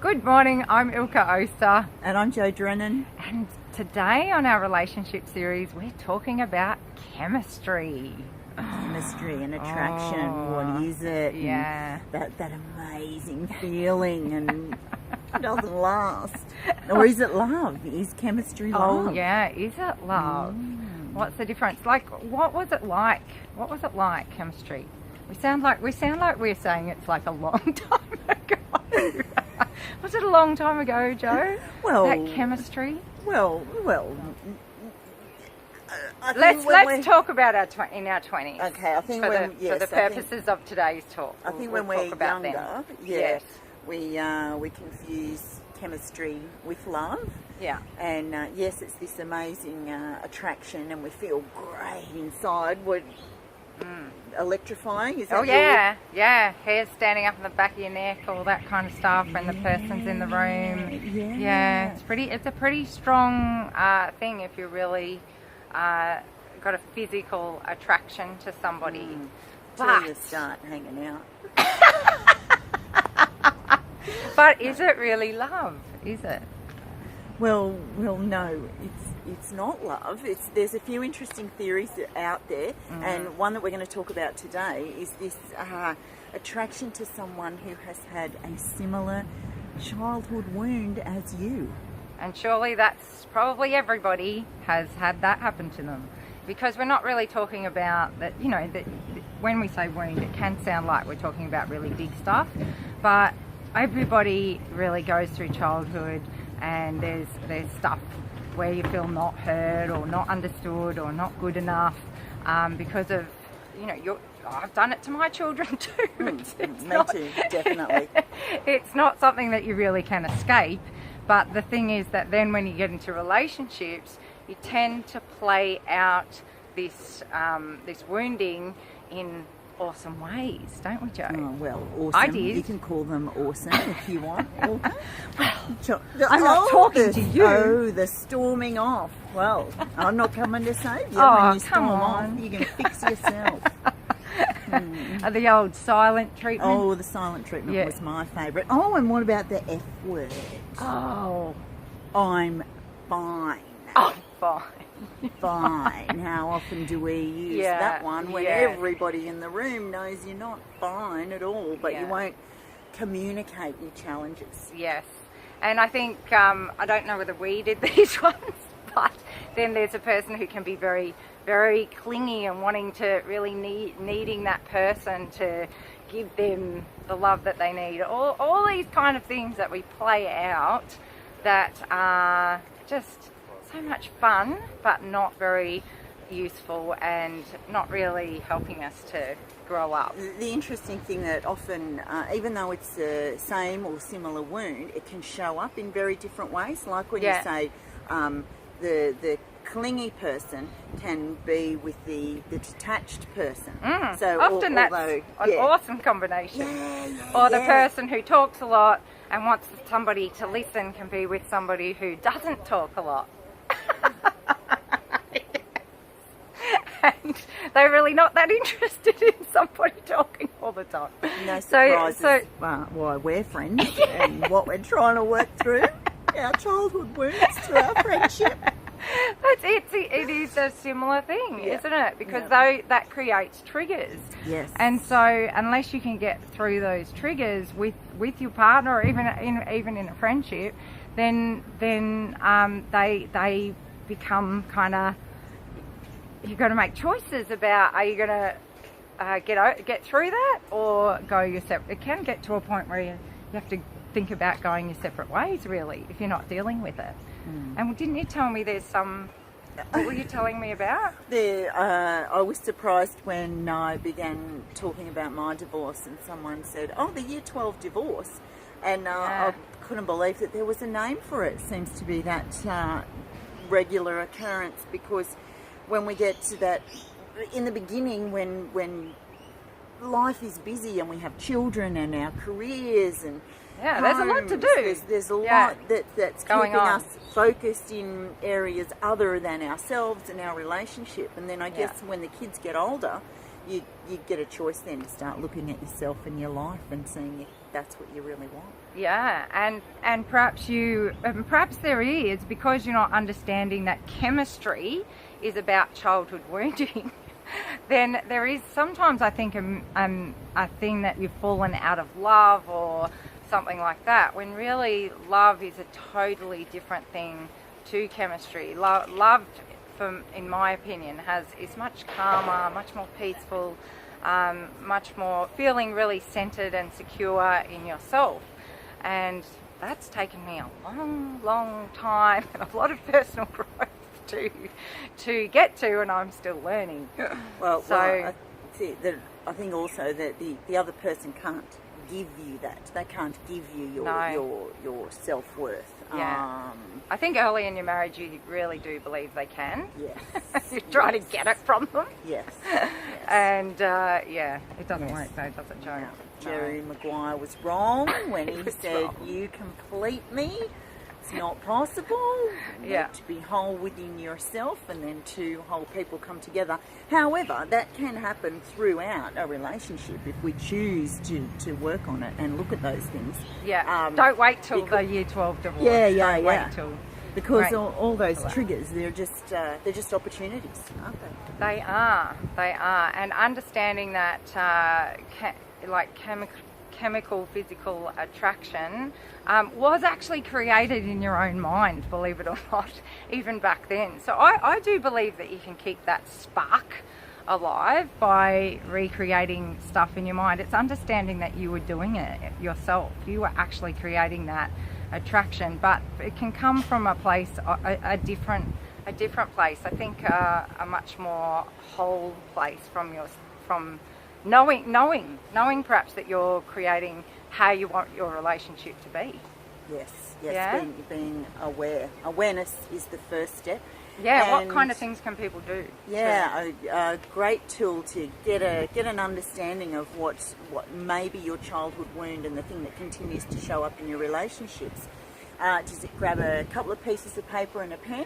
Good morning, I'm Ilka Oster. And I'm Jo Drennan. And today on our relationship series, we're talking about chemistry. Chemistry and attraction. What is it? Yeah. And that amazing feeling and it doesn't last. Or is it love? Is chemistry love? Oh, yeah. Is it love? What's the difference? Like, what was it like? What was it like, chemistry? We sound like we're saying it's like a long time ago. Was it a long time ago, Jo? Well, that chemistry. Well. Let's talk about in our 20s. Okay, I think for the purposes of today's talk. I think when we're about younger, yes, we confuse chemistry with love. Yeah. And yes, it's this amazing attraction, and we feel great inside. What electrifying? Is that yeah. Hair standing up in the back of your neck, all that kind of stuff, and the person's in the room. Yeah. It's a pretty strong thing if you really got a physical attraction to somebody. Till you start hanging out. But is it really love? Is it? Well, no, it's not love. There's a few interesting theories out there, and one that we're going to talk about today is this attraction to someone who has had a similar childhood wound as you. And surely that's probably everybody has had that happen to them, because we're not really talking about that. You know, that when we say wound, it can sound like we're talking about really big stuff, but everybody really goes through childhood, and there's stuff where you feel not heard or not understood or not good enough because of, I've done it to my children too. Me too, definitely. It's not something that you really can escape, but the thing is that then when you get into relationships, you tend to play out this wounding in awesome ways, don't we, Jo? Oh, well, awesome. I did. You can call them awesome if you want. Well, I'm not talking to you. Oh, the storming off. Well, I'm not coming to save you. When you storm off, you can fix yourself. The old silent treatment. Oh, the silent treatment was my favourite. Oh, and what about the F word? Oh, I'm fine. Oh, fine. Fine. How often do we use that one when everybody in the room knows you're not fine at all, but you won't communicate your challenges? Yes. And I think, I don't know whether we did these ones, but then there's a person who can be very, very clingy and wanting to really needing that person to give them the love that they need. All these kind of things that we play out that are just so much fun, but not very useful and not really helping us to grow up. The interesting thing that often, even though it's the same or similar wound, it can show up in very different ways. Like when you say the clingy person can be with the detached person. So often that's an awesome combination. Or the person who talks a lot and wants somebody to listen can be with somebody who doesn't talk a lot. And they're really not that interested in somebody talking all the time. No surprises why we're friends and what we're trying to work through. Our childhood wounds to our friendship. It is a similar thing, isn't it? Because that creates triggers. Yes. And so unless you can get through those triggers with your partner, or even in a friendship, then they become kind of, you've got to make choices about, are you going to get through that or go your separate. It can get to a point where you have to think about going your separate ways, really, if you're not dealing with it. And didn't you tell me there's some, what were you telling me about? I was surprised when I began talking about my divorce and someone said, the year 12 divorce. And I couldn't believe that there was a name for it. It seems to be that regular occurrence, because when we get to that, in the beginning, when life is busy and we have children and our careers and there's a lot to do. There's a lot that's keeping us focused in areas other than ourselves and our relationship. And then I guess when the kids get older, you get a choice then to start looking at yourself and your life and seeing if that's what you really want. Yeah, and perhaps there is, because you're not understanding that chemistry is about childhood wounding. Then there is sometimes, I think, a thing that you've fallen out of love or something like that, when really love is a totally different thing to chemistry. Love, in my opinion, is much calmer, much more peaceful, much more feeling really centered and secure in yourself. And that's taken me a long time and a lot of personal growth to get to, and I'm still learning. Well, I think also that the other person can't give you that. They can't give you your self-worth. Yeah. I think early in your marriage you really do believe they can. Yes. You try to get it from them. Yes. And it doesn't work though, does it, Joe? No. Jerry Maguire was wrong when he said, wrong. You complete me. It's not possible. You need to be whole within yourself, and then two whole people come together. However, that can happen throughout a relationship if we choose to work on it and look at those things. Yeah. Don't wait till the year 12 divorce. Don't wait till. Because all those triggers, they're just opportunities, aren't they? They are, and understanding that chemical physical attraction was actually created in your own mind, believe it or not, even back then. So I do believe that you can keep that spark alive by recreating stuff in your mind. It's understanding that you were doing it yourself. You were actually creating that attraction, but it can come from a place, a different place. I think a much more whole place from knowing perhaps that you're creating how you want your relationship to be. Yes. Being aware. Awareness is the first step. Yeah. And what kind of things can people do? Yeah, a great tool to get an understanding of what may be your childhood wound and the thing that continues to show up in your relationships. Just grab a couple of pieces of paper and a pen.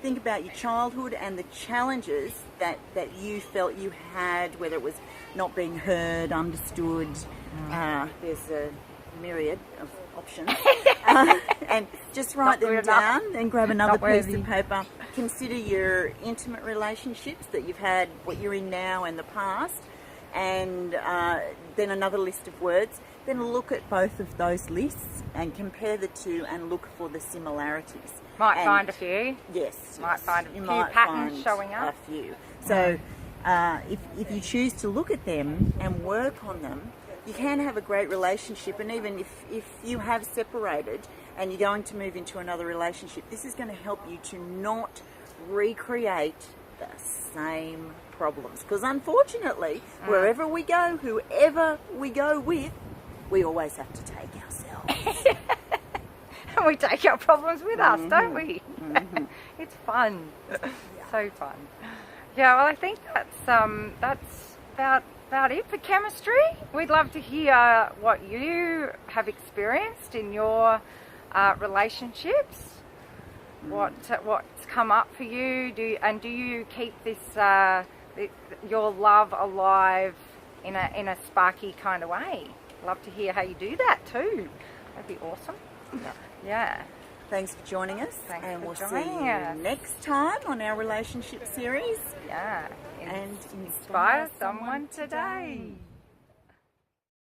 Think about your childhood and the challenges that you felt you had, whether it was not being heard, understood. There's a myriad of options. And just write them down, then grab another piece of paper. Consider your intimate relationships that you've had, what you're in now and the past, and then another list of words. Then look at both of those lists and compare the two and look for the similarities. Might find a few. Yes. Might find a few patterns showing up. A few. So if you choose to look at them and work on them, you can have a great relationship. And even if you have separated and you're going to move into another relationship, this is going to help you to not recreate the same problems. Because unfortunately, wherever we go, whoever we go with, we always have to take ourselves. And we take our problems with us, don't we? It's fun. So fun. Yeah, well, I think that's about it for chemistry. We'd love to hear what you have experienced in your relationships. What's come up for you? Do you keep this your love alive in a sparky kind of way? Love to hear how you do that too. That'd be awesome. Yeah. Thanks for joining us. And we'll see you next time on our relationship series. Yeah. And inspire someone today.